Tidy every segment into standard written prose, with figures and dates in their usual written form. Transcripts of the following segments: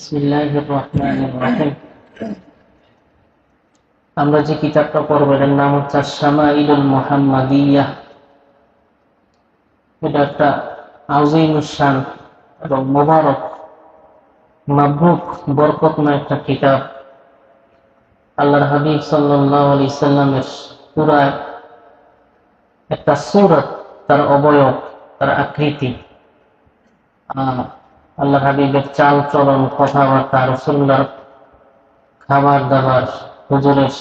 বিসমিল্লাহির রহমানির রহিম। আমরা যে কিতাবটা পড়ব এর নাম হচ্ছে শামাইলুল মুহাম্মাদিয়াহ। এটা একটা আযীমুশ শান এবং মুবারক মাবরুক বরকতময় একটা কিতাব। আল্লাহর হাবিব সাল্লাল্লাহু আলাইহি সাল্লামের পুরা একটা সূরত, তার অবয়ব, তার আকৃতি, আল্লাহ হাবিবের চাল চলন, কথাবার্তা, রাসূলুল্লাহর খাবার দাবার, হুজুরের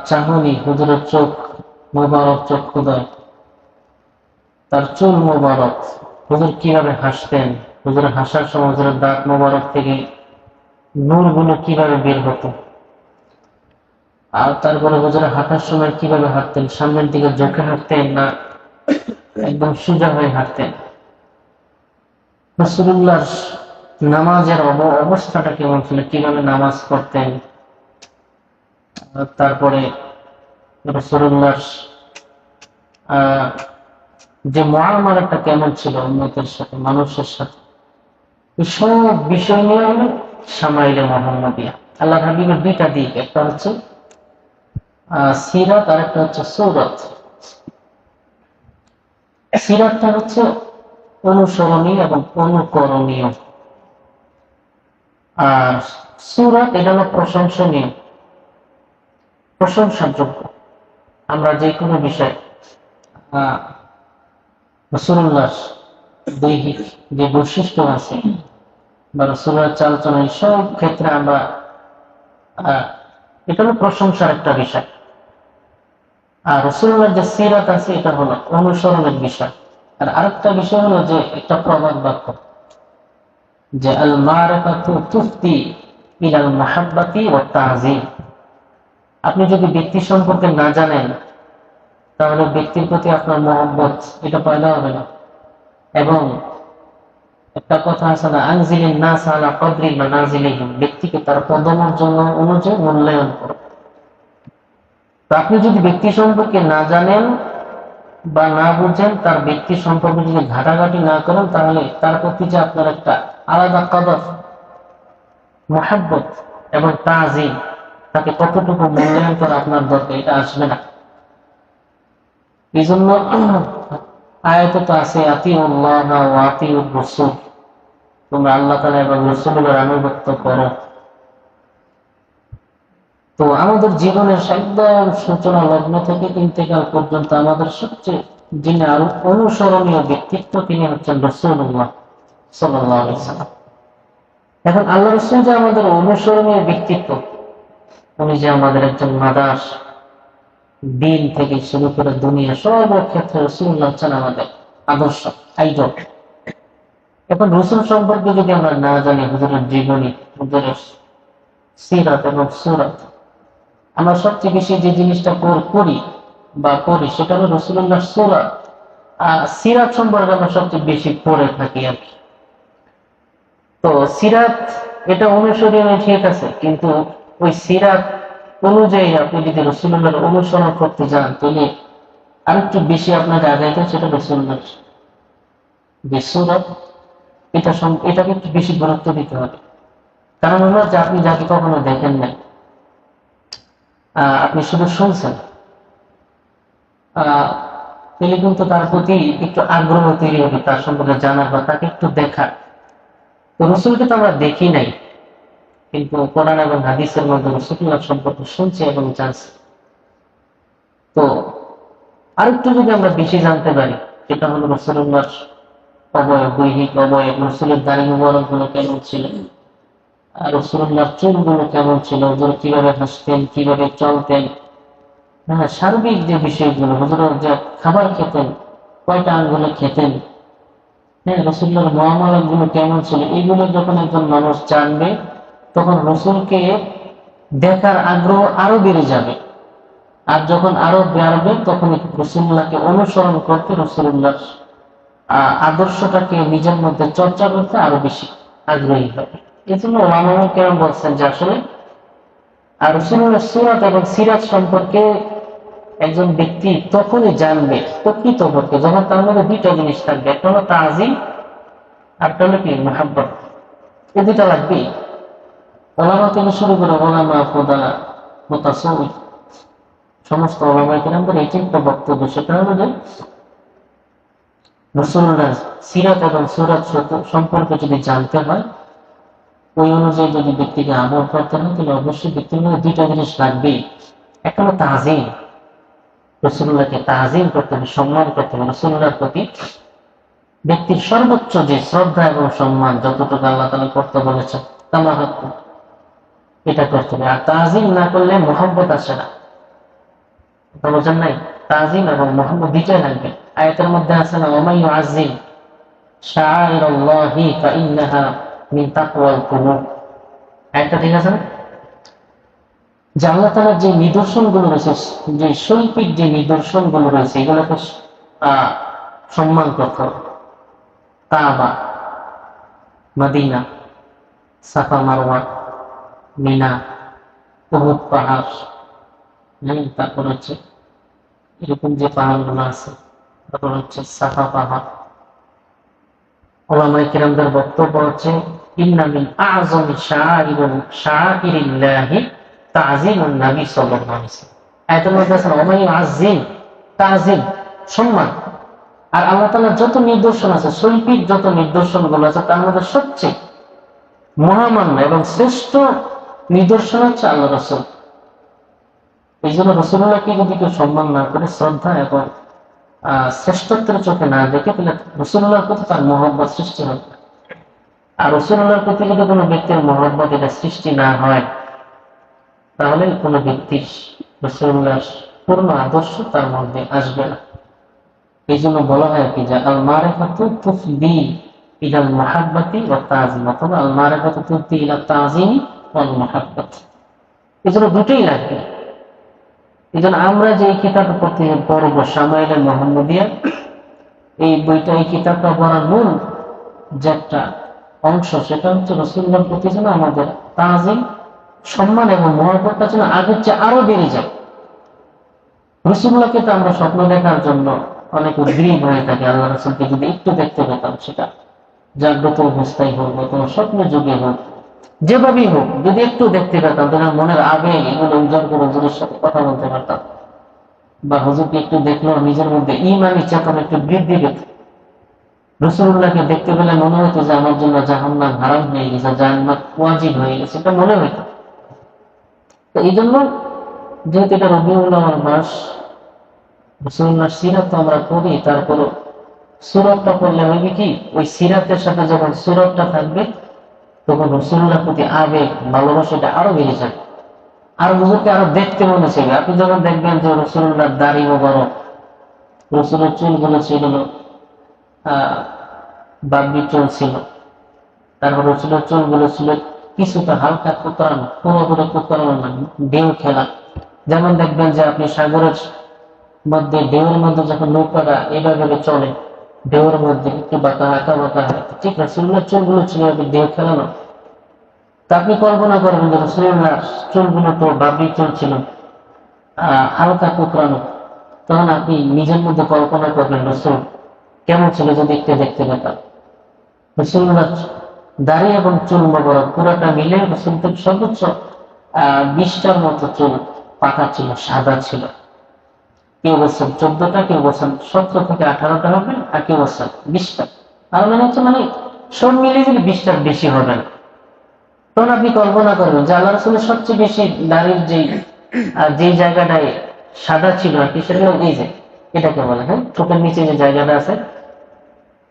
চাহনি, হুজুরের চোখ মোবারক, চক্ষুদয়, তার চুল মোবারক, হুজুর কিভাবে হাসতেন, হুজুরের হাসার সময় হুজুরের দাঁত মোবারক থেকে নূরগুলো কিভাবে বের হতো, আর তারপরে হুজুরের হাঁটার সময় কিভাবে হাঁটতেন, সামনের দিকে ঝুঁকে হাঁটতেন না একদম সোজা হয়ে হাঁটতেন, রাসূলুল্লাহর নামাজের অবস্থাটা কেমন ছিল, কিভাবে নামাজ পড়তেন, তারপরে রাসূলুল্লাহর যে মুআমালাটা কেমন ছিল উম্মতের সাথে, মানুষের সাথে, এই সব বিষয় নিয়ে হলো শামাইলে মুহাম্মাদিয়া। আল্লাহ হাবিবের দুইটা দিক, একটা হচ্ছে সিরাত আর একটা হচ্ছে সূরত। সিরাতটা হচ্ছে অনুসরণীয় এবং অনুকরণীয়, আর সূরত এটা হলো প্রশংসনীয়, প্রশংসার যোগ্য। আমরা যে কোনো বিষয় রাসূলুল্লাহর দৈহিক যে বৈশিষ্ট্য আছে বা রাসূলুল্লাহর চালচলন, সব ক্ষেত্রে আমরা এটা হলো প্রশংসার একটা বিষয়। আর রাসূলুল্লাহর যে সিরাত আছে এটা হলো অনুসরণের বিষয়। আর আরেকটা বিষয় হলো যে একটা প্রবাদ বাক্য, যে আল মারিফাতু তুফতি ইলাল মুহাব্বাতি ওয়াত তা'যীম। আপনি যদি ব্যক্তি সম্পর্কে না জানেন তাহলে ব্যক্তির প্রতি আপনার মহব্বত এটা পয়দা হবে না। এবং একটা কথা আছে না, আনজিলিন নাস আলা কদরি মানাজিলিহিম, ব্যক্তিকে তার পদমর্যাদা অনুযায়ী মূল্যায়ন করো। তো আপনি যদি ব্যক্তি সম্পর্কে না জানেন বা না বুঝেন, তার ব্যক্তি সম্পর্কে যদি ঘাটাঘাটি না করেন, তাহলে তার প্রতি যে আপনার একটা আলাদা কদর, মুহাব্বত এবং তাজিম, তাকে কতটুকু মূল্যায়ন করা আপনার দরকার, এটা আসবে না। এই জন্য আয়াতে তো আছে আতিউল্লাহ ওয়া আতিউর রাসূল, তোমরা আল্লাহ তাআলা এবং রাসূলের আনুগত্য করো। তো আমাদের জীবনের একদম সূচনা লগ্ন থেকে ইন্তেকাল পর্যন্ত আমাদের সবচেয়ে যিনি আরো অনুসরণীয় ব্যক্তিত্ব, তিনি হচ্ছেন রাসূলুল্লাহ সাল্লাল্লাহু আলাইহি ওয়াসাল্লাম। এখন আল্লাহ রাসূল যে আমাদের অনুসরণীয় ব্যক্তিত্ব, উনি যে আমাদের একজন মাদার, দিন থেকে শুরু করে দুনিয়া সব ক্ষেত্রে রাসূলুল্লাহ হচ্ছেন আমাদের আদর্শ, আইডল। এখন রাসূল সম্পর্কে যদি আমরা না জানি, হুজুরের জীবনী, হুজুরের সিরাত এবং সূরত, আমরা সবচেয়ে বেশি যে জিনিসটা করি বা করি সেটা হলো রাসূলুল্লাহর সূরত, সিরাত সম্পর্কে আমরা সবচেয়ে বেশি পড়ে থাকি আর কি। তো সিরাত এটা অনুসরণীয়, ঠিক আছে, কিন্তু ওই সিরাত অনুযায়ী আপনি যদি রাসূলুল্লাহর অনুসরণ করতে যান, তাহলে আরেকটু বেশি আপনাকে আগাইতে, সেটা রাসূলুল্লাহর যে সূরত, এটাকে একটু বেশি গুরুত্ব দিতে হবে। কারণ হলো যে আপনি যাকে কখনো দেখেন নাই, আপনি শুধু শুনছেন, তাহলে কিন্তু তার প্রতি একটু আগ্রহ তৈরি হবে, তার সম্পর্কে জানার বা তাকে একটু দেখার। তো রাসূলকে তো আমরা দেখি নাই, কিন্তু কোরআন এবং হাদিসের মধ্যে রাসূলুল্লাহ সম্পর্কে শুনছি এবং জানছি। তো আরেকটু যদি আমরা বেশি জানতে পারি, সেটা হলো রাসূলুল্লাহর অবয়ব, দৈহিক অবয়ব, রাসূলের দাড়ি মুবারক গুলো কেমন ছিল, আর রাসূলুল্লাহর চুলগুলো কেমন ছিল, হুজুর কিভাবে হাসতেন, কিভাবে চলতেন, সার্বিক যে বিষয়গুলো, হুজুর যে খাবার খেতেন, কয়টা আঙ্গুলে খেতেন, রাসূলুল্লাহর মুআমালাত গুলো কেমন ছিল, এইগুলো যখন একজন মানুষ জানবে, তখন রাসূলকে দেখার আগ্রহ আরো বেড়ে যাবে। আর যখন আরো বাড়বে, তখন রাসূলুল্লাহকে অনুসরণ করতে, রাসূলুল্লাহর আদর্শটাকে নিজের মধ্যে চর্চা করতে আরো বেশি আগ্রহী হবে। এই জন্য ওলামায়ে কেরাম বলছেন যে আসলে রাসূলুল্লাহর সূরত এবং সিরাত সম্পর্কে একজন ব্যক্তি তখনই জানবে প্রকৃতপক্ষে যখন তার মধ্যে দুইটা জিনিস থাকবে, একটা হলো তাজিম আর একটা হলো কি মুহাব্বত। এ দুটা লাগবেই। ওলামা থেকে শুরু করে ওলামা খোদা মুতাসাউফ সমস্ত ওলামায়ে কেরামদের এটি একটা বক্তব্য, সেটা হলো যে রাসূলুল্লাহ সিরাত এবং সুরাত সম্পর্কে যদি জানতে হয়, ওই অনুযায়ী যদি ব্যক্তিকে আমল করতে হয়, তাহলে অবশ্যই ব্যক্তির মধ্যে দুইটা জিনিস লাগবেই। একটা হলো তাজিম, রাসূলুল্লাহকে তাজিম করতে হবে, সম্মান করতে হবে। রাসূলুল্লাহর প্রতি ব্যক্তির সর্বোচ্চ যে শ্রদ্ধা এবং সম্মান যতটুকু আল্লাহ তাআলা করতে বলেছেন তামাম এটা করতে হবে। আর তাজিম না করলে মুহাব্বত আসে না, বোঝেন নাই? তাজিম এবং মুহাব্বত দুইটাই লাগবে। আয়াতের মধ্যে আছে না, ওয়া মান ইউআযযিম শাআইরাল্লাহি ফাইন্নাহা মিন তাকওয়াল কুলুব। আয়াতটা ঠিক আছে না? যে আল্লাহ তাআলার যে নিদর্শনগুলো রয়েছে, যে শৈল্পিক যে নিদর্শনগুলো রয়েছে, এগুলোকে সম্মান করতে হবে। কাবা, মদিনা, সাফা মারওয়া, মিনা, উহুদ পাহাড়, তারপর হচ্ছে এরকম যে পাহাড়গুলো আছে, তারপর হচ্ছে সাফা পাহাড়। ওলামায়ে কেরামদের বক্তব্য হচ্ছে ইন্না মিন আযমি শাআইরিল্লাহি তাযীমুন নবী সাল্লাল্লাহু আলাইহি ওয়াসাল্লাম। আয়াতের মধ্যে আছে ওয়া মান ইউআযযিম, তাযীম সম্মান। আর আল্লাহ তাআলার যত নিদর্শন আছে, শৈল্পিক যত নিদর্শনগুলো আছে, তার মধ্যে সবচেয়ে মহামান্য এবং শ্রেষ্ঠ নিদর্শন হচ্ছে আল্লাহ রাসূল। এই জন্য রাসূলুল্লাহকে যদি কেউ সম্মান না করে, শ্রদ্ধা এবং শ্রেষ্ঠত্বের চোখে না দেখে, তাহলে রাসূলুল্লাহর প্রতি তার মহব্বত সৃষ্টি হবে। আর রাসূলুল্লাহর প্রতি যদি কোনো ব্যক্তির মহব্বত এটা সৃষ্টি না হয়, তাহলে কোনো ব্যক্তির রাসূলুল্লাহর পূর্ণ আদর্শ তার মধ্যে আসবে না। এই জন্য বলা হয় কি যে আল মারিফাতু তুফদি ইলাল মুহাব্বতি ওয়া তাযিম, অথবা আল মারিফাতু তুফদি ইলা তাযিমি ওয়াল মুহাব্বত। এই জন্য দুটোই লাগবে। এই জন্য আমরা যে কিতাবটা পড়ব শামাইলে মুহাম্মাদিয়া, এই বইটা, এই কিতাবটা পড়ার মূল যে একটা অংশ, সেটা হচ্ছে রাসূলুল্লাহর প্রতি যেন আমাদের তাযিম, সম্মান এবং মহব্বতটা যেন আগের চেয়ে আরো বেড়ে যায়। রাসূলুল্লাহকে তো আমরা স্বপ্ন দেখার জন্য অনেক উদ্গ্রীব হয়ে থাকে। আল্লাহ রাসূলকে যদি একটু দেখতে পেতাম, সেটা জাগ্রত অবস্থায় হোক অথবা স্বপ্ন যুগে হোক, যেভাবেই হোক, যদি একটু দেখতে পেতাম, তাহলে মনের আবেগ এগুলো উজাড় করে হুজুরের সাথে কথা বলতে পারতাম, বা হুজুরকে একটু দেখলেও নিজের মধ্যে ঈমানী চেতনা একটু বৃদ্ধি পেত। রাসূলুল্লাহকে দেখতে পেলে মনে হতো যে আমার জন্য জাহান্নাম হারাম হয়ে গেছে, জান্নাত ওয়াজিব হয়ে গেছে, এটা মনে হতো। তো এই জন্য যেহেতু এটা রবিউল আউয়াল মাস, রাসূলুল্লাহর সিরাত তো আমরা পড়ি, তারপরও সূরাতটা পড়লে হবে কি, ওই সিরাতের সাথে যখন সূরাতটা থাকবে, তখন রাসূলুল্লাহর প্রতি আবেগ, ভালোবাসাটা আরো বেড়ে যাবে, আর হুজুরকে আরো দেখতে মনে চাইবে। আপনি যখন দেখবেন যে রাসূলুল্লাহর দাড়ি মোবারক, রাসূলের চুলগুলো ছিল বাবরি চুল ছিল, তারপর রাসূলের চুলগুলো ছিল কিছুটা হালকা কোতরানো, পুরোপুরি কোতরানো না, ঢেউ খেলা। যেমন দেখবেন যে আপনি সাগরের মধ্যে, ঢেউয়ের মধ্যে যখন নৌকাটা এভাবে চলে, ঢেউয়ের মধ্যে একটু বাঁকা আঁকা বাঁকা হয়, ঠিক রাসূলুল্লাহর চুলগুলো ছিল ঢেউ খেলানো। তা আপনি কল্পনা করবেন যে রাসূলুল্লাহর চুলগুলো তো বাবরি চুল ছিল, হালকা কোতরানো, তখন আপনি নিজের মধ্যে কল্পনা করবেন রাসূল কেমন ছিল যদি একটু দেখতে পেতাম। রাসূলুল্লাহর দাড়ি এবং চুল মোবারক পুরোটা মিলে রাসূলের সর্বোচ্চ 20টার মতো চুল পাকা ছিল, সাদা ছিল। কেউ বলছেন 14টা, কেউ বলছেন 17 থেকে 18টা হবে, আর কেউ বলছেন 20টা। আর মানে হচ্ছে মানে সব মিলিয়ে যদি 20টার বেশি হবে না। তখন আপনি কল্পনা করবেন যে আল্লাহ রাসূলের সবচেয়ে বেশি দাড়ির যেই জায়গাটায় সাদা ছিল আর কি, সেটা এই যে এটাকে বলে, হ্যাঁ, ঠোঁটের নিচে যে জায়গাটা আছে,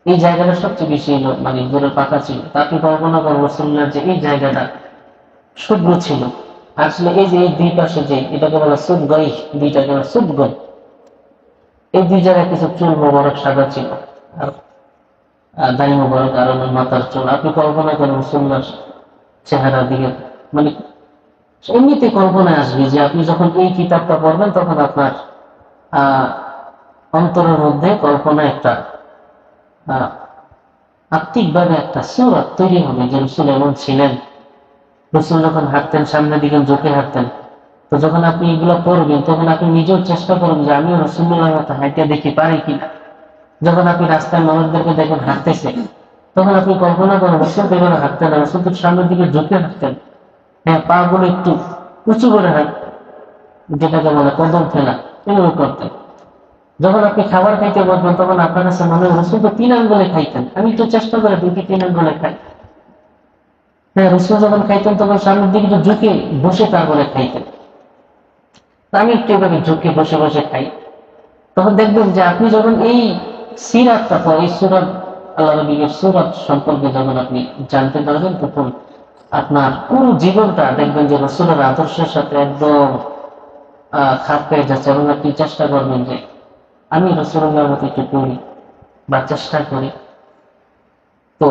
এই জায়গাটা সবচেয়ে বেশি মানে জোরে পাকা ছিল। তা আপনি কল্পনা করবেন রাসূলুল্লাহর যে এই জায়গাটা শুভ্র ছিল। আসলে এই যে এই দুই পাশে যে এটাকে বলা সুদগই, দুইটাকে বলা সুদগই, এই দুই জায়গায় কিছু চুল মোবারক সাদা ছিল, আর দাড়ি মোবারক আর মাথার চুল। আপনি কল্পনা করেন রাসূলুল্লাহর চেহারার দিকে, মানে এমনিতে কল্পনায় আসবে যে আপনি যখন এই কিতাবটা পড়বেন, তখন আপনার অন্তরের মধ্যে কল্পনা একটা আত্মিকভাবে একটা সূরা তৈরি হবে যে রাসূল এমন ছিলেন। রাসূল যখন হাঁটতেন সামনের দিকে ঝুঁকে হাঁটতেন, তো যখন আপনি এগুলো পড়বেন, তখন আপনি নিজেও চেষ্টা করবেন যে আমিও রাসূলুল্লাহর মতো হাঁটতে দেখি পারি কিনা। যখন আপনি রাস্তায় মানুষদেরকে দেখেন হাঁটতেছে, তখন আপনি কল্পনা করেন রসুল বেগুনে হাঁটতেন না, রসুল তো সামনের দিকে ঝুঁকে হাঁটতেন। হ্যাঁ, পা গুলো একটু উঁচু করে হাঁট, যেটাকে বলে কদম ফেলা, এগুলো করতেন। যখন আপনি খাবার খাইতে বসবেন তখন আপনার কাছে মনে হয় রসুল তো 3 আঙ্গুলে খাইতেন, আমি একটু চেষ্টা করে 2 কি 3 আঙ্গুলে খাই। হ্যাঁ, রসুল যখন খাইতেন তখন সামনের দিকে ঝুঁকে বসে তারপরে খাইতেন। আমি একটু এভাবে ঝুঁকে বসে বসে খাই। তখন দেখবেন যে আপনি যখন এই সিরাতটা, এই সুরাত, আল্লাহ নবীর সুরাত সম্পর্কে যখন আপনি জানতে পারবেন, তখন আপনার পুরো জীবনটা দেখবেন যে রসুলের আদর্শের সাথে একদম খাপ পেয়ে যাচ্ছে, এবং আপনি চেষ্টা করবেন যে আমি রসুল্লাহর মতো একটু করি বা চেষ্টা করি। তো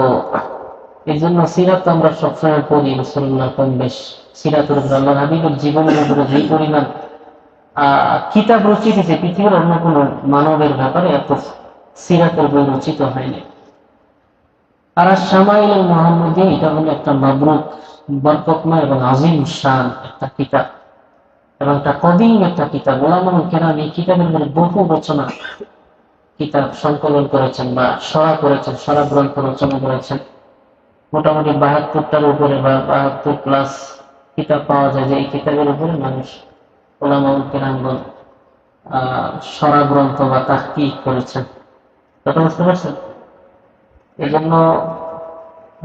এই জন্য সিরাত আমরা সবসময় পড়ি, রসুল্লাহ কম বেশ সিরাতুল আল্লাহ হাবিবের জীবনের উপরে যে পরিমাণ কিতাব রচিত হয়েছে, পৃথিবীর অন্য কোন মানবের ব্যাপারে এত সিরাতের বই রচিত হয়নি। আর শামাইল মুহাম্মদী, এটা হলো একটা মাবরুক, বরকতময় এবং আজিম শান একটা কিতাব, এবং একটা কদিম একটা কিতাব। ওলামায়ে কেরাম এই কিতাবের মধ্যে বহু রচনা, কিতাব সংকলন করেছেন বা সরা করেছেন, সরা গ্রন্থ রচনা করেছেন। মোটামুটি 72টার উপরে বা 72+ কিতাব পাওয়া যায়, যে এই কিতাবের উপরে মানুষ ওলামায়ে কেরামগণ সরা গ্রন্থ বা তাহকিক করেছেন। কথা বুঝতে পারছেন? এই জন্য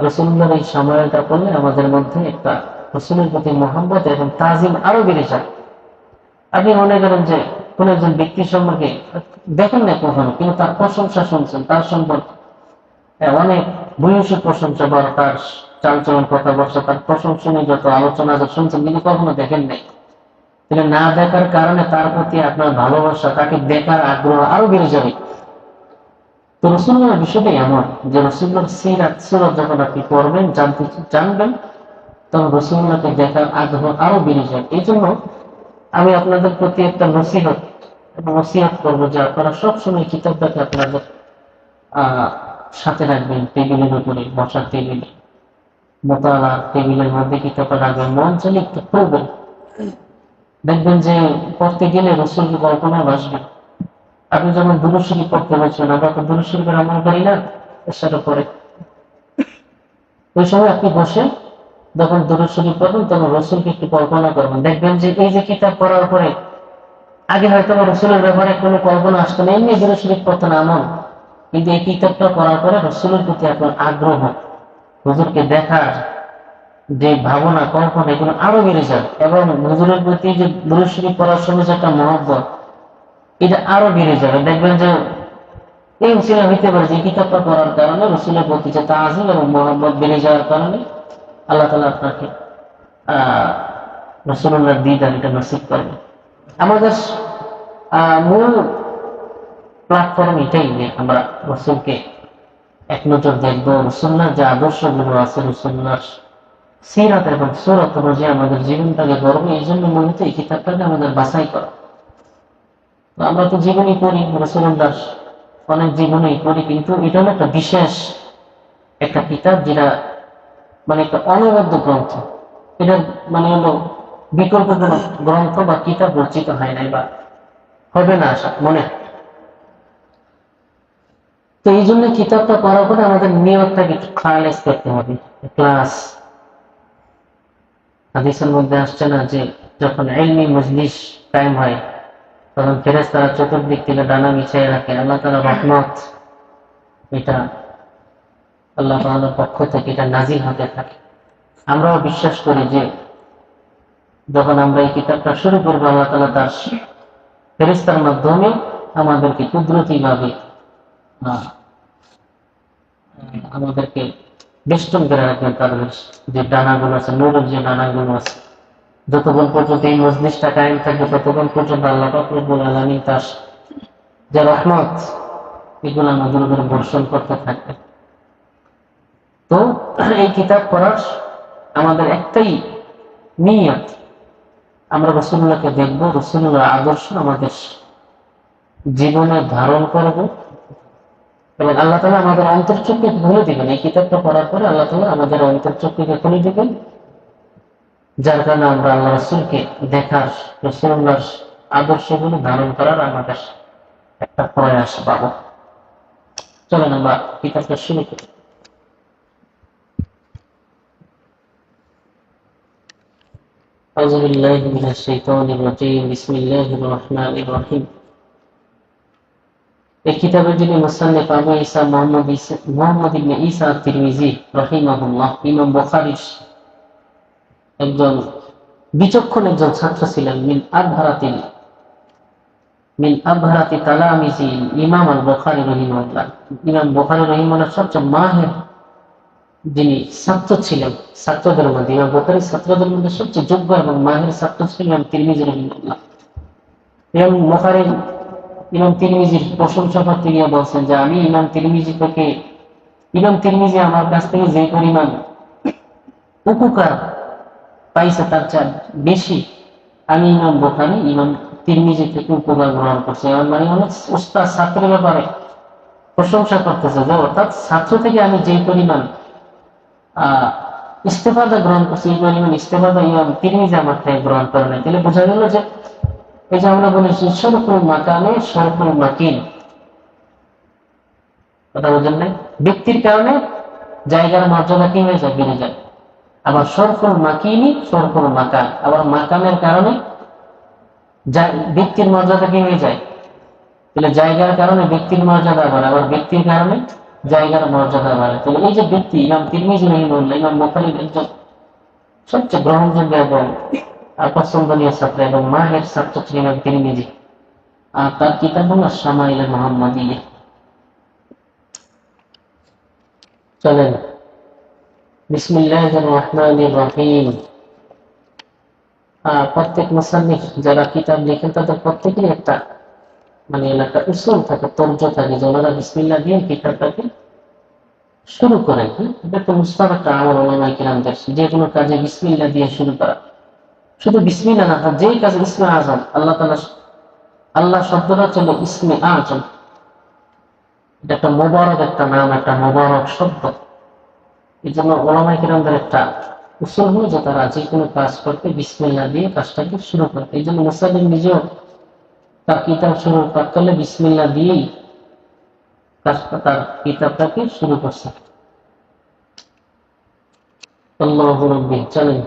রসুলের এই সময়টা করলে আমাদের মধ্যে একটা রসুলের প্রতি মহব্বত এবং তাজিম আরো বেড়ে যায়। আপনি মনে করেন যে কোন একজন ব্যক্তি সম্পর্কে দেখেন না কখনো, কিন্তু তার প্রশংসা শুনছেন, তার সম্পর্কে অনেক ভূয়সী প্রশংসা বা তার চালচলন, কথাবার্তা, তার প্রশংসনীয় যত আলোচনা শুনছেন, কিন্তু কখনো দেখেন নাই। তাহলে না দেখার কারণে তার প্রতি আপনার ভালোবাসা, তাকে দেখার আগ্রহ আরো বেড়ে যাবে। তো রসুল্লাহর বিষয়টাই এমন যে রসুল্লাহর সিরাত সুরাত যখন আপনি পড়বেন, জানবেন, তখন রসুল্লাহকে দেখার আগ্রহ আরো বেড়ে যায়। এই জন্য আমি আপনাদের প্রতি একটা নসিহত করবো যে আপনারা সবসময় কিতাবটাকে আপনাদের সাথে রাখবেন, টেবিলের উপরে, বসার টেবিলে, মোতালা টেবিলের মধ্যে কিতাবটা রাখবেন, মন চাইলে একটু পড়বেন। দেখবেন যে পড়তে গেলে রসুলকে কল্পনা আসবে। আপনি যখন দুরূদ শরীফ পড়তে বলছেন, আমরা তো দুরূদ শরীফের আমল করি না, সেটা পরে ওই সময় আপনি বসে যখন দুরূদ শরীফ পড়বেন, তখন রসুলকে একটু কল্পনা করবেন। দেখবেন যে এই যে কিতাব পড়ার পরে আগে হয়তো রসুলের ব্যাপারে কোনো কল্পনা আসতো না, এমনি দুরূদ শরীফ পড়তেন আমল, কিন্তু এই কিতাবটা পড়ার পরে রসুলের প্রতি আপনার আগ্রহ, হুজুরকে দেখার যে ভাবনা, কল্পনা, এগুলো আরো বেড়ে যায়, এবং হুজুরের প্রতি যে দুরূদ শরীফ পড়ার সময় যে একটা মহব্বত, এটা আরো বেড়ে যাবে। দেখবেন যে এই উসিলা হইতে পারে যে কিতাবটা পড়ার কারণে রসুলের প্রতি যে তাজিম এবং মহব্বত বেড়ে যাওয়ার কারণে আল্লাহ তাআলা আপনাকে রাসূলুল্লাহর দিদার এটা নসিব করবে। আমাদের মূল প্ল্যাটফর্ম এটাই যে আমরা রসুলকে এক নজর দেখবো, রসুল্লাহর যে আদর্শগুলো আছে, রসুল্লাহর সিরাত এবং সুরাত অনুযায়ী আমাদের জীবনটাকে গড়বো। এই জন্য মূলত এই কিতাবটাকে আমাদের বাছাই করা। আমরা তো জীবনী পড়ি, রসুলুল্লাহর অনেক জীবনী পড়ি, কিন্তু এটা হলো একটা বিশেষ একটা কিতাব, যেটা মানে একটা অনবদ্য গ্রন্থ। এটা মানে হলো বিকল্প কোন গ্রন্থ বা কিতাব রচিত হয় নাই বা হবে না আশা মনে। তো এই জন্য কিতাবটা পড়ার পরে আমাদের নিয়তটাকে একটু খালেস করতে হবে। ক্লাস হাদিসের মধ্যে আসছে না যে যখন ইলমি মজলিস কায়েম হয়, তখন ফেরেশতারা চতুর্দিক থেকে ডানা বিছিয়ে রাখে, আল্লাহ তাআলার রহমত এটা আল্লাহ তাআলার পক্ষ থেকে এটা নাজিল হতে থাকে। আমরাও বিশ্বাস করি যে যখন আমরা এই কিতাবটা শুরু করবো, আল্লাহ তাআলা তার ফেরেশতার মাধ্যমে আমাদেরকে কুদরতি ভাবে আমাদেরকে বেষ্টন করে রাখবেন। তাদের যে ডানাগুলো আছে, নূরের যে ডানাগুলো আছে, যতক্ষণ পর্যন্ত এই মজলিসটা কায়েম থাকবে, ততক্ষণ পর্যন্ত আল্লাহ পাক রব্বুল আলামিন তার যে রহমত, এগুলো আমাদের উপরে বর্ষণ করতে থাকবে। তো এই কিতাব পড়ার আমাদের একটাই নিয়ত, আমরা রাসূলুল্লাহকে দেখব, রাসূলুল্লাহর আদর্শ আমাদের জীবনে ধারণ করব, এবং আল্লাহ তাআলা আমাদের অন্তর্চক্ষু খুলে দিবেন। এই কিতাবটা পড়ার পরে আল্লাহ তাআলা আমাদের অন্তর্চক্ষুকে খুলে দিবেন, যার কারণে আমরা আল্লাহ রাসূলকে দেখার, রাসূলুল্লাহর আদর্শগুলো ধারণ করার আমাদের একটা প্রয়াস পাবো। চলেন আমরা কিতাবটা শুরু করি। আউযু বিল্লাহি মিনাশ শাইতানির রাজীম। বিসমিল্লাহির রহমানির রহিম। এই কিতাবের যিনি মুসান্নিফ আবু ঈসা মুহাম্মদ ইবনে ঈসা আত-তিরমিজি রাহিমাহুল্লাহ, ইমাম বুখারীর একজন বিচক্ষণ একজন ছাত্র ছিলেন। মিন আবহারাতি তালামিজি ইমাম আল বুখারী রাহিমাহুল্লাহ। ইমাম বুখারী রাহিমাহুল্লাহ সবচেয়ে মাহির যিনি ছাত্র ছিলেন, ছাত্রদের মধ্যে ইমাম বুখারীর ছাত্রদের মধ্যে সবচেয়ে যোগ্য এবং মাহির ছাত্র ছিলেন ইমাম তিরমিজি রাহিমাহুল্লাহ। ইমাম তিরমিজির প্রশংসা করতে গিয়ে বলছেন যে আমি ইমাম তিরমিজি আমার কাছ থেকে যে পরিমাণ উপকার পাইছে তার চেয়ে বেশি আমি ইমাম তিরমিজি থেকে উপকার গ্রহণ করছি। আমার মানে অনেক উস্তাদ ছাত্রের ব্যাপারে প্রশংসা করতেছে যে অর্থাৎ ছাত্র থেকে আমি যে পরিমাণ ইস্তেফাদা গ্রহণ করছি, এই পরিমাণ ইস্তেফাদা ইমাম তিরমিজি আমার থেকে গ্রহণ করে নাই। তাহলে বোঝা গেল যে এই যে আমরা বলেছি শরফুল মাকামে শরফুল মাকিন, কথা বোঝেন নাই? ব্যক্তির কারণে জায়গার মর্যাদা কি হয়ে যায়, বেড়ে যায়। আবার শরফুল মাকিনি শরফুল মাকান, আবার মাকানের কারণে ব্যক্তির মর্যাদা কি হয়ে যায়। তাহলে জায়গার কারণে ব্যক্তির মর্যাদা বাড়ে, আবার ব্যক্তির কারণে জায়গার মর্যাদা বাড়ে। তাহলে এই যে ব্যক্তি ইমাম তিরমিজি রাহিমাহুল্লাহ, ইমাম বুখারীর একজন সবচেয়ে গ্রহণযোগ্য এবং পছন্দনীয় ছাত্র এবং মাহের ছাত্র ছিলেন ইমাম তিরমিজি। আর তার কিতাব হল শামাইল মুহাম্মাদিয়া। চলেন, বিসমিল্লাহির রহমানির রহিম। প্রত্যেক মুসান্নিফ যারা কিতাব লিখেন তাদের প্রত্যেকেরই একটা একটা উসুল থাকে, তর্জ থাকে যে ওনারা বিসমিল্লাহ দিয়ে কিতাবটাকে শুরু করেন। এটা তো মুস্তাহাব একটা আমল উলামায়ে কিরামদের, যে কোনো কাজে বিসমিল্লাহ দিয়ে শুরু করা। শুধু বিসমিল্লাহ না, যেই কাজে ইসমে আযম আল্লাহ শব্দটা ছিল ইসমে আযম, এটা একটা মোবারক একটা নাম, একটা মোবারক শব্দ। এই জন্য উলামায়ে কিরামদের একটা উসুল হলো যে তারা যে কোনো কাজ করতে বিসমিল্লাহ দিয়ে কাজটাকে শুরু করে। এই জন্য মুসান্নিফ নিজেও তার কিতাব শুরু করলে বিসমিল্লাহ দিয়েই তার কিতাবটাকে শুরু করছে। আল্লাহু রাব্বি। চলেন,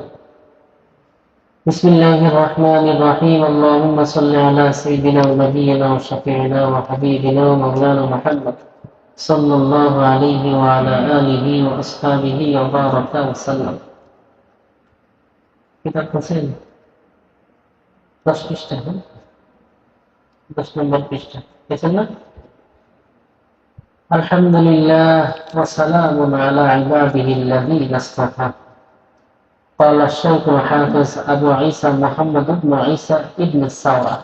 বিসমিল্লাহির রহমানির রহিম। আল্লাহুম্মা সাল্লি আলা সাইয়্যিদিনা ওয়া নাবিয়িনা ওয়া শাফিঈনা ওয়া হাবিবিনা ওয়া মাওলানা মুহাম্মদ সাল্লাল্লাহু আলাইহি ওয়া আলা আলিহি ওয়া আসহাবিহি ওয়া বারাকা ওয়া সাল্লাম। কিতাব পড়ছেন? 10 পৃষ্ঠা, 10 নম্বর পৃষ্ঠা পেয়েছেন না? আলহামদুলিল্লাহ ওয়া সালামুন আলা ইবাদিহিল্লাযীনা ইসতাফা। قال الشيخ الحافظ أبو عيسى محمد بن عيسى ابن الثورة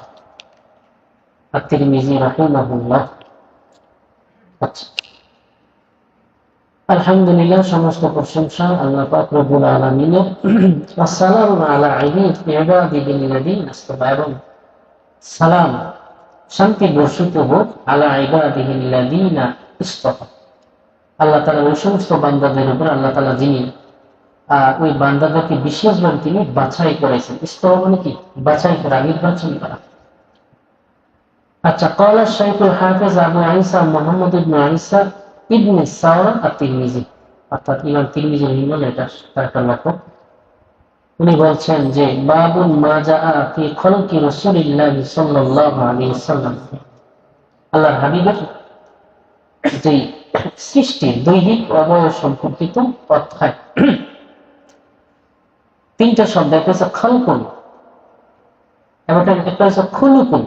الترمذي رحمه الله। আলহামদুলিল্লাহ, সমস্ত প্রশংসা আল্লাহ পাক রব্বুল আলামিনের। আসসালামু আলা ইবাদিহিল্লাযীনা ইসতাফা, এবং সালাম শান্তি বর্ষিত হোক আলা ইবাদিহিল্লাযীনা ইসতাফা, আল্লাহ তাআলা ওই সমস্ত বান্দাদের উপর আল্লাহ তাআলা যিনি ওই বান্দাদেরকে বিশেষভাবে তিনি বাছাই করেছেন। ইসতাফা মানে কি? বাছাই করা, নির্বাচন করা। আচ্ছা, ক্বালা শাইখুল হাফেজ আবু ঈসা মুহাম্মদ ইবনে ঈসা ইবনে সাওরা আত-তিরমিজি, অর্থাৎ ইমাম তিরমিজি রাহিমাহুল্লাহ, এটা তার একটা লক্ষ্য। উনি বলছেন যে বাবুন মা জাআ ফি খালকি রাসূলিল্লাহ সাল্লাল্লাহু আলাইহি ওয়াসাল্লাম, আল্লাহর হাবিবের যে সৃষ্টির দৈহিক অবয়ব সম্পর্কিত অধ্যায়। তিনটা শব্দ, একটা হচ্ছে খালকুন, একটা হচ্ছে খুলুকুন,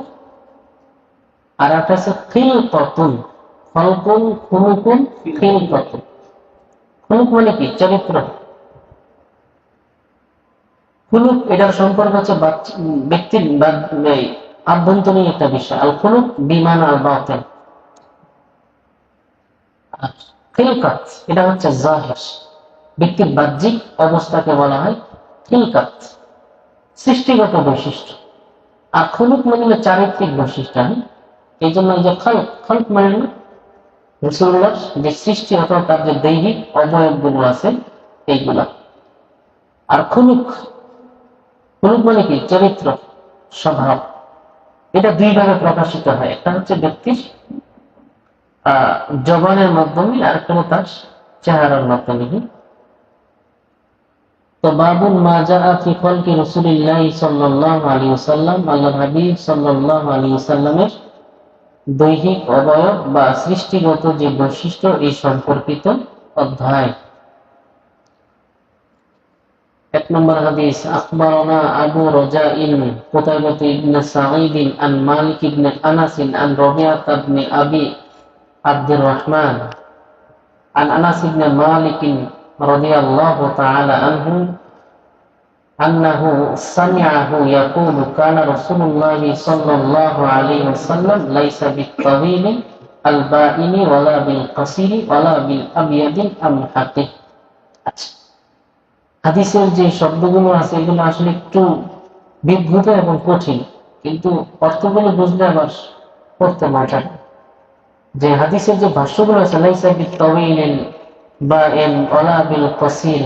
আর একটা হচ্ছে খিলকতুন। খালকুন, খুলুকুন, খিলকতুন। খুলুক মানে কি? চরিত্র। খুলুক এটার সম্পর্ক হচ্ছে ব্যক্তির আভ্যন্তরীণ একটা বিষয়। আল খুলুক বিমান আল বাতিন। খিলকাত এটা হচ্ছে জাহির, ব্যক্তির বাহ্যিক অবস্থাকে বলা হয় খিলকাত, সৃষ্টিগত বৈশিষ্ট্য। আর খুলুক মানে চারিত্রিক বৈশিষ্ট্য। এই জন্য যে খালক মানে রাসূলুল্লাহ যে সৃষ্টি অথবা তার যে দৈহিক অবয়ব গুলো আছে এইগুলা। আর খুলুক মানে কি? চরিত্র, স্বভাব। এটা দুই ভাবে প্রকাশিত হয়, একটা হচ্ছে ব্যক্তির জবানের মাধ্যমে, আর একটা তার চেহারার মাধ্যমে। তো বাবুল মা জাআ ফি খালকি রাসূলিল্লাহ সাল্লাল্লাহু আলাইহি ওয়াসাল্লাম, আল্লাহর হাবিব সাল্লাল্লাহু আলাইহি ওয়াসাল্লামের দৈহিক অবয়ব বা সৃষ্টিগত যে বৈশিষ্ট্য এই সম্পর্কিত অধ্যায়। এক নম্বর হাদিস, আখবারানা আবু রাজাইন কুতাইবাহ ইবনে সাঈদ আন মালিক ইবনে আনাস আন রাবিআহ ইবনে আবি আব্দুর রহমান আন আনাস ইবনে মালিক রাদিয়াল্লাহু তাআলা আনহু আন্নাহু সামিআহু ইয়াকুলু কানা রাসূলুল্লাহ সাল্লাল্লাহু আলাইহি ওয়াসাল্লাম লাইসা বিত-তাওয়িল আল-বাইনি ওয়ালা বিল-কাসিরি ওয়ালা বিল-আবয়াদিল আমহাতি। আচ্ছা, হাদিসের যে শব্দগুলো আছে এগুলো আসলে একটু বিভূত এবং কঠিন, কিন্তু অর্থগুলো বুঝলে আবার পড়তে মজা। যে হাদিসের যে ভাষ্যগুলো আছে, লাইসা বিত-তাওয়িল বাইন ওয়ালা বিল-কাসির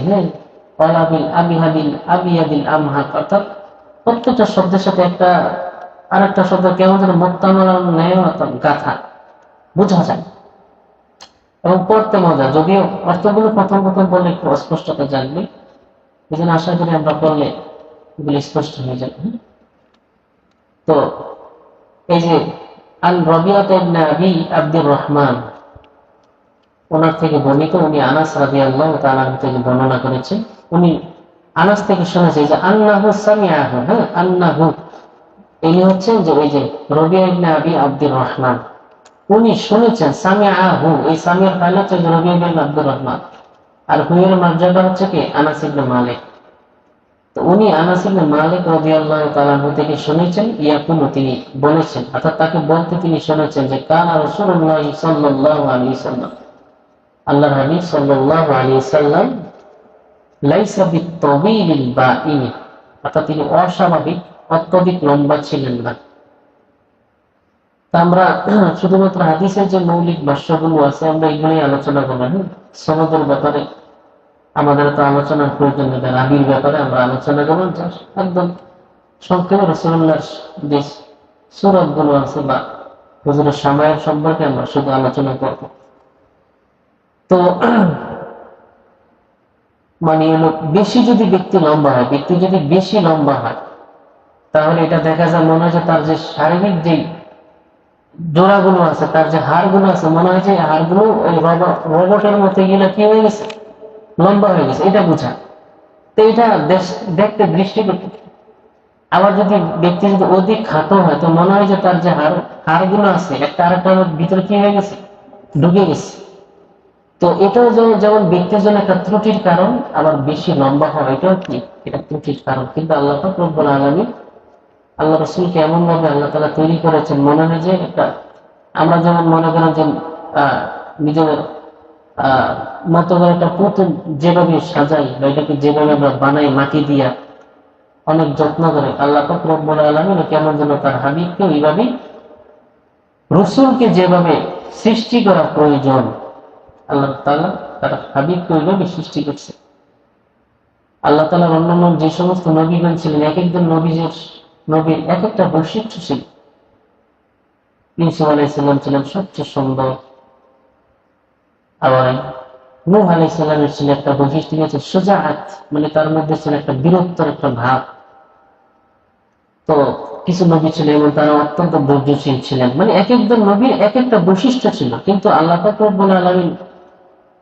ওয়ালা বিল-আবয়াদিল আমহাত, অর্থাৎ প্রত্যেকটা শব্দের সাথে একটা আরেকটা শব্দ কেমন যেন মোত্তামালার ন্যায় গাথা বোঝা যায় এবং পড়তে মজা। যদিও অর্থগুলো প্রথম প্রথম বললে একটু অস্পষ্টতা জানবে, এই জন্য আশা করি আমরা পড়লে এগুলো স্পষ্ট হয়ে যাবে। তো এই যে আন রাবিআহ ইবনে আবি আব্দুর রহমান, ওনার থেকে বর্ণিত, উনি আনাস রাদিয়াল্লাহু তাআলা থেকে বর্ণনা করেছেন। উনি আনাস থেকে শুনেছে যে আন্নাহু সামিআহু, আন্নাহু ইনি হচ্ছেন যে ওই যে রাবিআহ ইবনে আবি আব্দুর রহমান, উনি শুনেছেন। সামিআহু, এই সামিআর ফাইল হচ্ছে রাবিআহ ইবনে আব্দুর রহমান, আর হুয়ের মর্যাদা হচ্ছে কি আনাস ইবনে মালিক। তো উনি আনাস ইবনে মালিক রাদিয়াল্লাহু তাআলা থেকে শুনেছেন, ইয়াকুলু তিনি বলেছেন, অর্থাৎ তাকে বলতে তিনি শুনেছেন যে কানা রাসূলুল্লাহ সাল্লাল্লাহু আলাইহি ওয়াসাল্লাম, আল্লাহর হাবিব সাল্লাল্লাহু আলাইহি ওয়াসাল্লাম লাইসা বিত-তাওয়িলিল বাইনি, অর্থাৎ তিনি অস্বাভাবিক অত্যধিক লম্বা ছিলেন না। তা আমরা শুধুমাত্র হাদিসের যে মৌলিক ভাষ্যগুলো আছে আমরা এগুলোই আলোচনা করব। সনদের ব্যাপারে আমাদের তো আলোচনার প্রয়োজন নেই, রাবির ব্যাপারে আমরা আলোচনা করব একদম সংক্ষেপে। রাসূলুল্লাহর যে সূরাতগুলো আছে বা হুজুরের সামায়ের সম্পর্কে আমরা শুধু আলোচনা করব। তো মানে হলো বেশি যদি ব্যক্তি লম্বা হয়, ব্যক্তি যদি বেশি লম্বা হয় তাহলে এটা দেখা যায় মনে হয় যে তার যে শারীরিক যে জোড়াগুলো আছে, তার যে হাড়গুলো আছে, মনে হয় যে হাড়গুলো ওই রবটের মতো গেলে কি হয়ে গেছে, লম্বা হয়ে গেছে, এটা বোঝা। তো এটা দেখতে দৃষ্টিকটু। আবার যদি ব্যক্তি যদি অধিক খাটো হয় তো মনে হয় যে তার যে হাড়গুলো আছে একটা আরেকটার ভিতরে কি হয়ে গেছে, ঢুকে গেছে। তো এটাও যেমন ব্যক্তির জন্য একটা ত্রুটির কারণ, আবার বেশি লম্বা হওয়া এটাও কি এটা ত্রুটির কারণ। কিন্তু আল্লাহ পাক রব্বুল আলামিন আল্লাহ রাসূলকে এমন ভাবে আল্লাহ তাআলা তৈরি করেছেন, মনে হয় যে একটা আমরা যেমন মনে করেন যে নিজের মতো করে একটা পুতুল যেভাবে সাজাই বা এটাকে যেভাবে আমরা বানাই মাটি দিয়া অনেক যত্ন করে, আল্লাহ পাক রব্বুল আলামিন কেমন যেন তার হাবিবকে ওইভাবে রাসূলকে যেভাবে সৃষ্টি করা প্রয়োজন আল্লাহ তাআলা তার হাবিবকে ওইভাবে সৃষ্টি করছে। আল্লাহ তাআলার অন্যান্য যে সমস্ত নবীগণ ছিলেন, এক একজন নবীর এক একটা বৈশিষ্ট্য ছিল। ইউসুফ আলাইহিস সালাম ছিলেন সবচেয়ে সুন্দর, আবার নূহ আলাইহিস সালামের ছিল একটা বৈশিষ্ট্য হচ্ছে সুজাআত, মানে তার মধ্যে ছিল একটা বীরত্বের একটা ভাব। তো কিছু নবী ছিল এবং তারা অত্যন্ত ধৈর্যশীল ছিলেন, মানে এক একজন নবীর এক একটা বৈশিষ্ট্য ছিল। কিন্তু আল্লাহ পাক রব্বুল আলামিন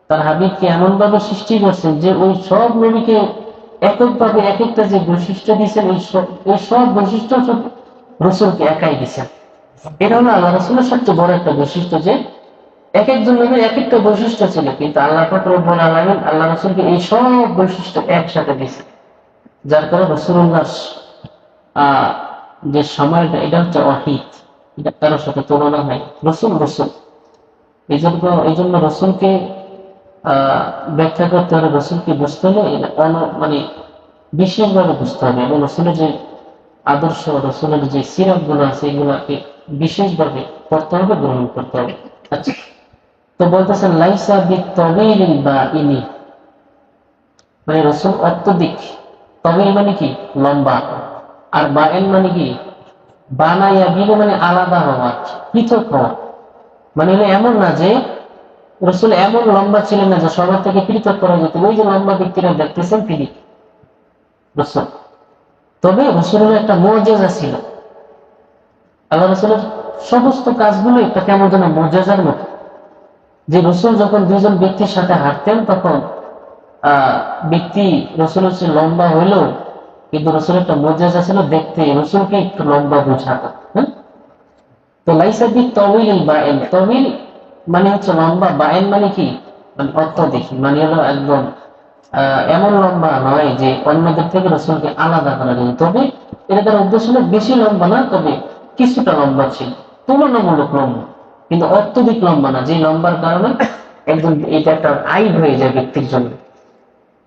তার হাবিবকে এমন ভাবে সৃষ্টি করছেন যে ওই সব নবীকে এককভাবে এক একটা যে বৈশিষ্ট্য দিয়েছেন ওই সব বৈশিষ্ট্য সব রাসূলকে একাই দিয়েছেন। এটা হলো আল্লাহ রাসূলের সবচেয়ে বড় একটা বৈশিষ্ট্য যে এক একজন নবীর এক একটা বৈশিষ্ট্য ছিল, কিন্তু আল্লাহ পাক রব্বুল আলামিন আল্লাহ রাসূলকে এই সব বৈশিষ্ট্য একসাথে দিয়েছেন, যার কারণে রাসূলুল্লাহ যে সময়টা এটা হচ্ছে ওয়াহিদ, এটা কারোর সাথে তুলনা হয়। রাসূল এই জন্য রাসূলকে ব্যাখ্যা করতে হলে, রাসূলকে বুঝতে হলে মানে বিশেষভাবে বুঝতে হবে এবং রাসূলের যে আদর্শ, রাসূলের যে সিরাত গুলো আছে এগুলোকে বিশেষভাবে পড়তে হবে, গ্রহণ করতে হবে। আচ্ছা, তো বলতেছেন লাইসা বিত-তাওয়িলিল বাইনি, মানে রাসূল অত্যধিক, তাওয়িল মানে কি লম্বা, আর বাইন মানে কি বানাইয়া বিল মানে আলাদা হওয়া, পৃথক হওয়া। মানে এমন না যে রাসূল এমন লম্বা ছিলেন না যে সবার থেকে পৃথক করা যেত। ওই যে লম্বা ব্যক্তিরা দেখতেছেন তিনি, রসুল। তবে রসুলের একটা মুআজিজা ছিল। আল্লাহ রসুলের সমস্ত কাজগুলো একটা কেমন যেন মুআজিজার মতো, যে রসুল যখন দুজন ব্যক্তির সাথে হাঁটতেন তখন ব্যক্তি রসুলের চেয়ে লম্বা হইলেও কিন্তু রসুলের একটা মুআজিজা ছিল, দেখতে রসুলকে একটু লম্বা বোঝাতো। হ্যাঁ, তো লাইসা বিত তাওয়িল বায়েন, তাওয়িল মানে হচ্ছে লম্বা, বায়েন মানে কি, মানে অত্যধিক, মানে হলো একদম এমন লম্বা নয় যে অন্যদের থেকে রসুলকে আলাদা করা যায়। তবে এটা তার উদ্দেশ্য ছিল বেশি লম্বা না, তবে কিছুটা লম্বা ছিল, তুলনামূলক লম্বা, কিন্তু অত্যধিক লম্বা না, যে লম্বার কারণে একজন এটা একটা আইব হয়ে যায় ব্যক্তির জন্য।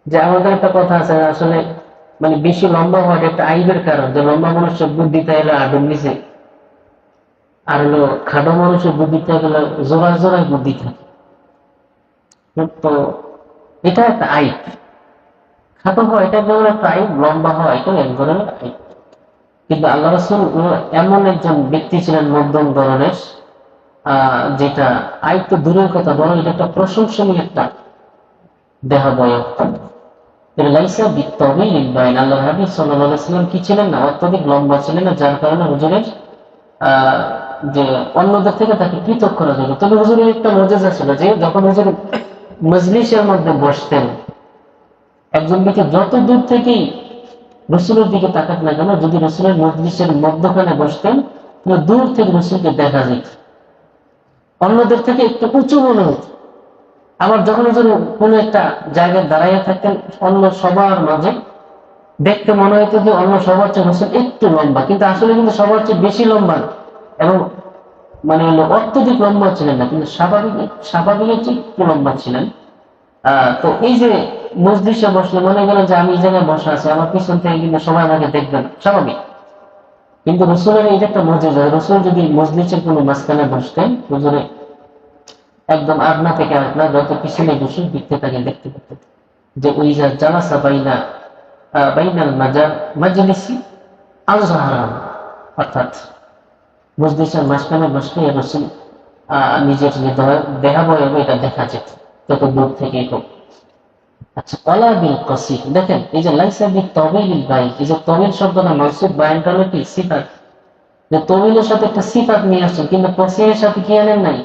যে আমাদের একটা কথা আছে আসলে, মানে বেশি লম্বা হওয়াটা একটা আইবের কারণ, যে লম্বা মানুষের বুদ্ধিতে এলো আডুম নিচে, আর হলো খাটো মানুষের বুদ্ধিতে গেলে জোড়ায় জোড়ায় বুদ্ধি থাকে। তো এটা একটা আইব, খাটো হওয়া এটা যেমন একটা আইব, লম্বা হওয়া এটাও এক ধরনের আইব। কিন্তু আল্লাহ রাসূল এমন একজন ব্যক্তি ছিলেন মধ্যম ধরনের, যেটা আইব তো দূরের কথা, বরং এটা একটা প্রশংসনীয় একটা দেহাবয়ব। লাইসা বিত্তাবিল বাইন, আল্লাহর হাবিব সাল্লাল্লাহু আলাইহি ওয়াসাল্লাম কি ছিলেন না, অত্যধিক লম্বা ছিলেন না, যার কারণে হুজুরের যে অন্যদের থেকে তাকে পৃথক করা যেত। তবে হুজুরের একটা মুআজিজা ছিল যে যখন হুজুর মজলিসের মধ্যে বসতেন, একজন ব্যক্তি যত দূর থেকেই রসুলের দিকে তাকাত না কেন, যদি রসুলের মজলিসের মধ্যখানে বসতেন দূর থেকে রসুলকে দেখা যেত, অন্যদের থেকে একটু উঁচু মনে হতো। আবার যখন হুজুর কোনো একটা জায়গায় দাঁড়াইয়া থাকতেন অন্য সবার মাঝে, দেখতে মনে হতো যে অন্য সবার চেয়ে রসুল একটু লম্বা, কিন্তু আসলে কিন্তু সবার চেয়ে বেশি লম্বা এবং মানে হলো অত্যধিক লম্বা ছিলেন না, কিন্তু স্বাভাবিক একটু লম্বা ছিলেন। তো এই যে মজলিসে বসলে মনে করেন যে আমি এই জায়গায় বসা আছি, আমার পিছন থেকে কিন্তু সবাই আমাকে দেখবেন, স্বাভাবিক। কিন্তু রসুলের এই যে একটা মুআজিজা, রসুল যদি মজলিসের কোনো মাঝখানে বসতেন, হুজুরে একদম আপনা থেকে আপনা যত পিছনে বসে দেখতে তাকে দেখতে পেতেন, যে ওই যা জালাসা বাইনাল মাজলিসি আযহারান, অর্থাৎ মজলিসের মাঝখানে বসলে রসুল নিজের যে দেহাবয়ব এটা দেখা যেত যত দূর থেকে হোক। আচ্ছা, ওয়ালা বিল কসির, দেখেন এই যে লাইসা বিত তাওয়িল বাইন, এই যে তাওয়িল শব্দটা মানসুব, বায়ানটা হলো কি সিফাত, যে তাওয়িলের সাথে একটা সিফাত নিয়ে আসছেন, কিন্তু কসিরের সাথে কি আনেন নাই,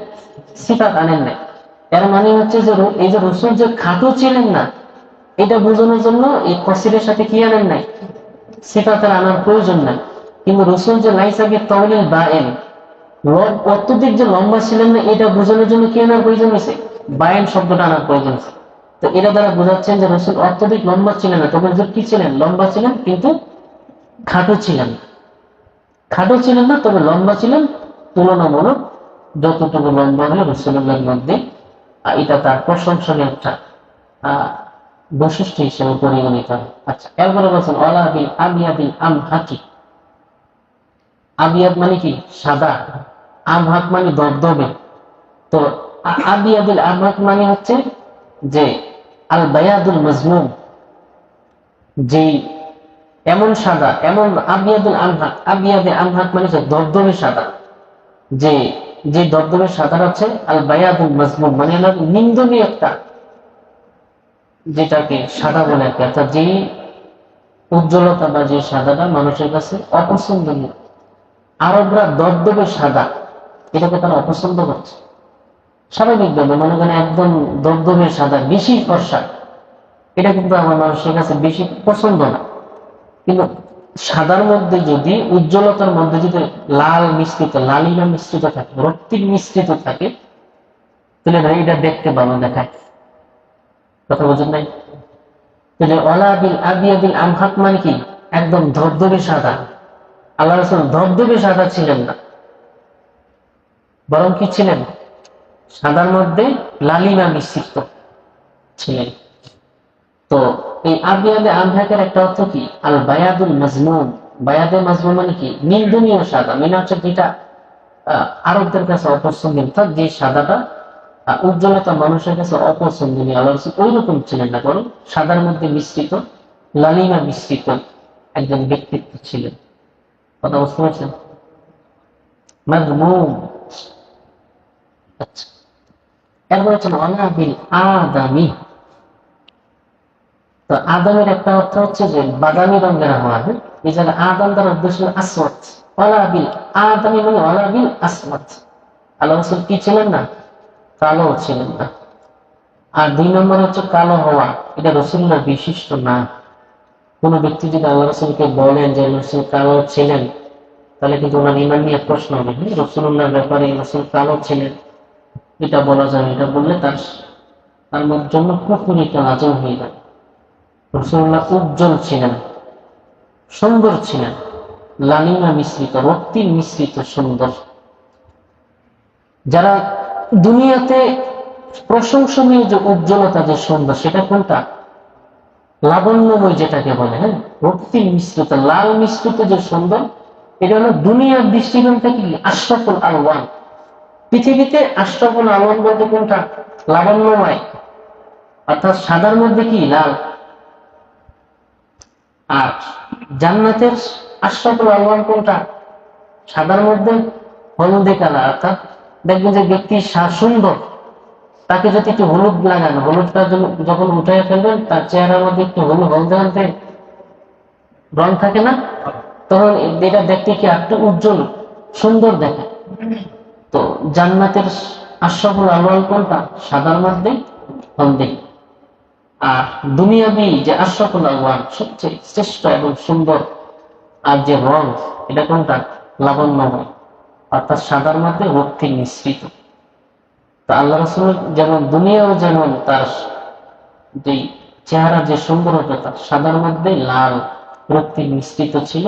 সিফাত আনেন নাই। এর মানে হচ্ছে যে এই যে রসুল যে খাটো ছিলেন না, এটা বোঝানোর জন্য এই কসিরের সাথে কি আনেন নাই, সিফাতের আনার প্রয়োজন নাই। কিন্তু রসুল যে লাইসা বিত তাওয়িল বাইন, অত্যধিক যে লম্বা ছিলেন না, এটা বোঝানোর জন্য কি আনার প্রয়োজন হয়েছে, বায়ান শব্দটা আনার প্রয়োজন হয়েছে। তো এটা দ্বারা বোঝাচ্ছেন যে রসুল অত্যধিক লম্বা ছিলেন না, তবে হুজুর কি ছিলেন, লম্বা ছিলেন, কিন্তু খাটো ছিলেন, খাটো ছিলেন না, তবে লম্বা ছিলেন তুলনামূলক, যতটুকু লম্বা হলে রসুলের মধ্যে এটা তার প্রশংসনীয় একটা বৈশিষ্ট্য হিসেবে পরিগণিত হয়। আচ্ছা, এরপরে বলছেন ওয়ালা বিল আবিয়াদিল আমহাকি, আবিয়াদ মানে কি সাদা, আমহাক মানে দবদবে। তো আবিয়াদুল আমহাক মানে হচ্ছে যে আল বায়াদুল মাজমুম, যেই এমন সাদা, এমন আবিয়াদুল আমহাক, আবিয়াদে আমহাক মানে হচ্ছে দবদবে সাদা, যে যে দবদবে সাদা হচ্ছে আল বায়াদুল মাজমুম, মানে হলো নিন্দনীয় একটা, যেটাকে সাদা বলে আর কি, অর্থাৎ যেই উজ্জ্বলতা বা যে সাদাটা মানুষের কাছে অপছন্দনীয়। আরবরা দবদবে সাদা এটাকে তারা অপছন্দ করছে স্বাভাবিকভাবে, মনে করেন একদম দবদবে সাদা বেশি ফর্সা, এটা কিন্তু আমার মানুষের কাছে বেশি পছন্দ না। কিন্তু সাদার মধ্যে যদি, উজ্জ্বলতার মধ্যে যদি লাল মিশ্রিত, লালিমা মিশ্রিত থাকে, রক্তিম মিশ্রিত থাকে, তাহলে ভাই এটা দেখতে ভালো দেখায়। কথা বোঝেন নাই? তাহলে ওয়ালা বিল আবিয়াদিল আমহাক মানে কি একদম ধবধবে সাদা। আল্লাহ রাসূল ধবধবে সাদা ছিলেন না, বরং কি ছিলেন, সাদার মধ্যে লালিমা মিশ্রিত ছিলেন। তো এই আবিয়াদে আমহাকের একটা অর্থ কি, আল বায়াদুল মাজমুম, বায়াদে মাজমুম মানে কি নিন্দনীয় সাদা, মানে হচ্ছে যেটা আরবদের কাছে অপছন্দনীয়, অর্থাৎ যে সাদাটা উজ্জ্বলতা মানুষের কাছে অপছন্দনীয়, আল্লাহ রাসূল ওই রকম ছিলেন না, বরং সাদার মধ্যে মিশ্রিত, লালিমা মিশ্রিত একজন ব্যক্তিত্ব ছিলেন। কথা বুঝতে পারছেন? মাজমুম। আচ্ছা, এরপর হচ্ছেন ওয়ালা বিল আদামি, তো আদমের একটা অর্থ হচ্ছে যে বাদামি রঙের হওয়া, হ্যাঁ, এই জায়গায় আদম দ্বারা উদ্দেশ্য আসওয়াত, ওয়ালাবিল আদমি মানে ওয়ালাবিল আসওয়াত। আল্লাহ রাসূল কি ছিলেন না? কালো ছিলেন না। আর 2 নম্বর হচ্ছে কালো হওয়া, এটা রাসূলের বিশিষ্ট না। কোন ব্যক্তি যদি আল্লাহ রাসূলকে বলেন যে রাসূল কালো ছিলেন, তাহলে কিন্তু ওনার ঈমান নিয়ে প্রশ্ন হবে। রাসূলুল্লাহর ব্যাপারে রাসূল কালো ছিলেন এটা বলা যাবে, এটা বললে তার তার জন্য কুফর এটা লাজম হয়ে যাবে। রাসূলুল্লাহ উজ্জ্বল ছিলেন, সুন্দর ছিলেন, লালিমা মিশ্রিত, রক্তিম মিশ্রিত সুন্দর। যারা দুনিয়াতে প্রশংসনীয় যে উজ্জ্বলতা, যে সুন্দর, সেটা কোনটা? লাবণ্যময় যেটাকে বলে, হ্যাঁ, রক্তিম মিশ্রিত, লাল মিশ্রিত যে সুন্দর, এটা হলো দুনিয়ার দৃষ্টিকোণ থেকে আশরাফুল আলওয়ান। পৃথিবীতে আশরাফুল আলওয়ান বলতে কোনটা? লাবণ্যময়, অর্থাৎ সাদার মধ্যে কি লাল। আর জান্নাতের আশরাফুল আলওয়ান কোনটা? সাদার মধ্যে হলদে কালার। অর্থাৎ দেখবেন যে ব্যক্তি সুন্দর, তাকে যদি একটু হলুদ লাগান, হলুদটা যখন উঠাই ফেলবেন, তার চেহারার মধ্যে একটু হলদে হলদে রং থাকে না, তখন এটা দেখতে কি একটু উজ্জ্বল সুন্দর দেখে। তো জান্নাতের আশরাফুল আলওয়ান কোনটা? সাদার মধ্যে হলদে। আর দুনিয়াবি যে আশরাফুল আলওয়ান, সবচেয়ে শ্রেষ্ঠ এবং সুন্দর আর যে রং, এটা কোনটা? লাবণ্যময়, অর্থাৎ সাদার মধ্যে রক্তিম মিশ্রিত। তো আল্লাহ রাসূল যেমন দুনিয়াও যেমন তার যে চেহারা যে সুন্দরতা, তার সাদার মধ্যে লাল রক্তিম মিশ্রিত ছিল।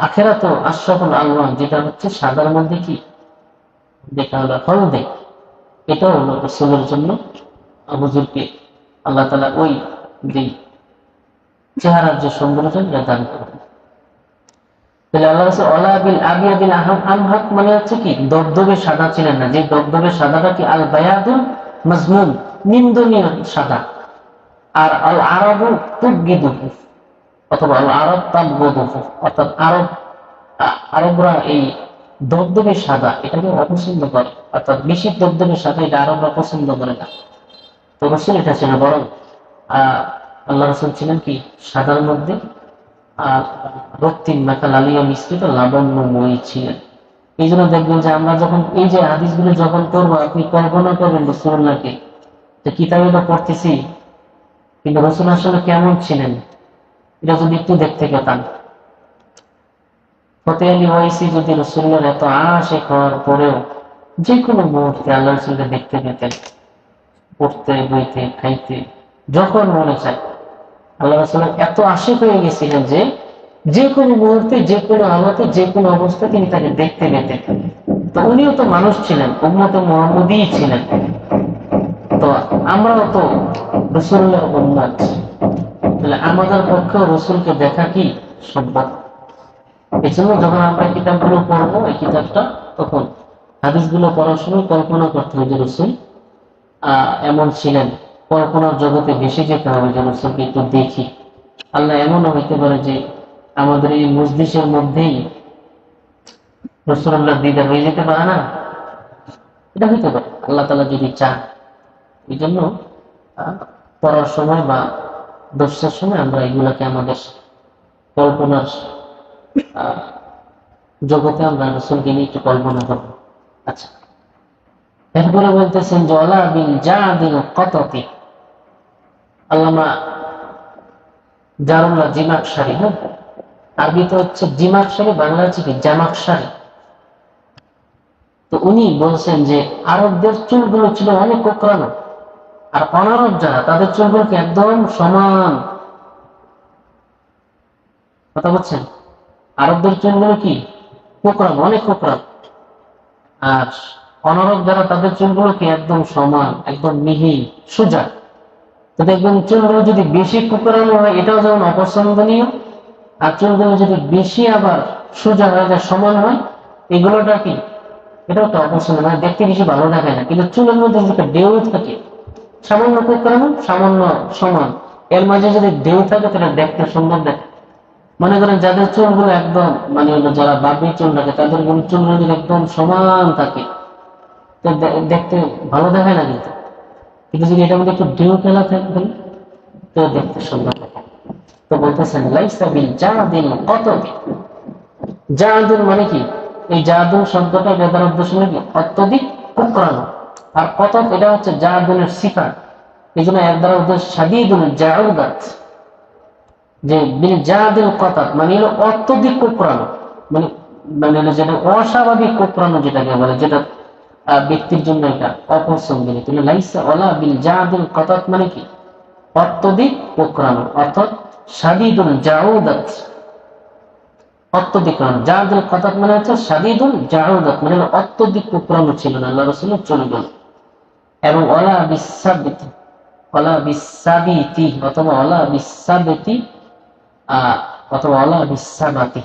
আখেরাত আশরাফুল আলওয়ান, যেটা হচ্ছে সাদার মধ্যে কি দেখা হলো হলদে, এটাও হলো রাসূলের জন্য হুজুরকে আল্লাহ তাআলা ওই যে চেহারার যে সৌন্দর্য দান করবেন। তাহলে আল্লাহ রাসূল ওয়ালাবিল আবিয়াদিল আমহাক মানে হচ্ছে কি দবদবে সাদা ছিলেন না। যে দবদবে সাদাটা কি আল বায়াদুল মাজমুম, নিন্দনীয় সাদা। আর আল আরাবু তুবগিদুহু, অথবা আল আরব তাবগিদুহু, অর্থাৎ আরবরা এই দবদবে সাদা এটাকে অপছন্দ করে, অর্থাৎ বেশি দবদবে সাদা এটা আরবরা পছন্দ করে না। তো রাসূল এটা ছিল, বরং আল্লাহ রাসূল ছিলেন কি সাদার মধ্যে রক্তিম মাখা লালিয়া মিশ্রিত লাবণ্যময়ী ছিলেন। এই জন্য দেখবেন যে আমরা যখন এই যে হাদিসগুলো যখন করবো, আপনি কল্পনা করবেন রাসূলুল্লাহকে, যে কিতাবে তো পড়তেছি, কিন্তু রাসূল আসলে কেমন ছিলেন এটা যদি একটু দেখতে পেতাম। ফতেহ আলী ওয়াইসি যদি রাসূলুল্লাহর এত আশিক হওয়ার পরেও যে কোনো মুহূর্তে আল্লাহ রাসূলকে দেখতে পেতেন, পড়তে, বইতে, খাইতে, যখন মনে চায়, আল্লাহ রাসূলের এত আশিক হয়ে গেছিলেন যে যে কোনো মুহূর্তে, যে কোনো আলোতে, যে কোনো অবস্থায় তিনি তাকে দেখতে পেতেন। তো উনিও তো মানুষ ছিলেন, উম্মতে মুহাম্মদী ছিলেন। তো আমরাও তো রাসূলের উম্মত, তাহলে আমাদের পক্ষেও রাসূলকে দেখা কি সম্ভব? এই জন্য যখন আমরা কিতাবগুলো পড়বো, এই কিতাবটা, তখন হাদিসগুলো পড়ার সময় কল্পনা করতে হবে যে রাসূল এমন ছিলেন। কল্পনার জগতে ভেসে যেতে হবে যে রাসূলকে একটু দেখি। আল্লাহ এমনও হইতে পারে যে আমাদের এই মজলিসের মধ্যেই রাসূলুল্লাহ দিদার হয়ে যেতে পারে না, এটা হইতে পারে আল্লাহ তাআলা যদি চান। এই জন্য পড়ার সময় বা দর্শের সময় আমরা এগুলাকে আমাদের কল্পনার জগতে আমরা রাসূলকে নিয়ে একটু কল্পনা করব। আচ্ছা, এরপরে বলতেছেন যে ওয়ালা বিল জাদিল কততি, আল্লামা জারুল্লাহ জিমাকশারি, হ্যাঁ, আরবিতে হচ্ছে জিমাকশারি, বাংলা হচ্ছে কি জামাকশারি। তো উনি বলছেন যে আরবদের চুলগুলো ছিল অনেক কোঁকড়ানো, আর অনারব যারা, তাদের চুলগুলো কি একদম সমান। কথা বলছেন? আরবদের চুলগুলো কি কোঁকড়ানো, অনেক কোঁকড়ানো, আর অনারব যারা, তাদের চুলগুলো কি একদম সমান, একদম মিহি সোজা। তো দেখবেন চুলগুলো যদি বেশি কোঁকড়ানো হয়, এটাও যেমন অপছন্দনীয়, আর চুলগুলো যদি বেশি আবার সোজা হয়ে যায়, সমান হয়, এগুলোটা কি এটাও তো অপছন্দ, মানে দেখতে বেশি ভালো লাগে না। কিন্তু চুলের মধ্যে যদি ঢেউ থাকে, সামান্য কোঁকড়ানো, সামান্য সমান, এর মাঝে যদি ঢেউ থাকে, তাহলে দেখতে সুন্দর দেখে। মনে করেন যাদের চুলগুলো একদম মানে যারা বাবরি চুল রাখে, তাদের চুলগুলো যদি একদম সমান থাকে, তো দেখতে ভালো দেখায় না। কিন্তু কিন্তু যদি এটার মধ্যে একটু ঢেউ খেলা থাকে, তো কেউ দেখতে সুন্দর লাগে। তো বলতেছেন লাইসা বিল জাদিল কতব, জাদুল মানে কি? এই জাদুল শব্দটা বেদার উদ্দেশ্য নাকি অত্যধিক কুকরানো, আর কতব এটা হচ্ছে জাদুলের সিফাত। এই জন্য এর দ্বারা উদ্দেশ্য শাদীদুল জাউদাত, যে বিল জাদিল কতব মানে হলো অত্যধিক কুকরানো, মানে মানে হলো যেটা অস্বাভাবিক কুকরানো যেটাকে বলে, যেটা ব্যক্তির জন্য এটা অপছন্দনীয়। তাহলে লাইসা ওয়ালা বিল জাদিল কতব মানে কি? অত্যধিক কুকরানো, অর্থাৎ শাদীদুল জাউদাত, অত্যধিক জাদুল কতব মানে হচ্ছে শাদীদুল জাউদাত, মানে অত্যধিক কুকরানো ছিল না আল্লাহ রাসূলের চুলগুলো। এবং ওয়ালা বিসাবিতি, ওয়ালা বিসাবিতি অথবা ওয়ালা বিসাবিতি অথবা ওয়ালা বিসাবাতি,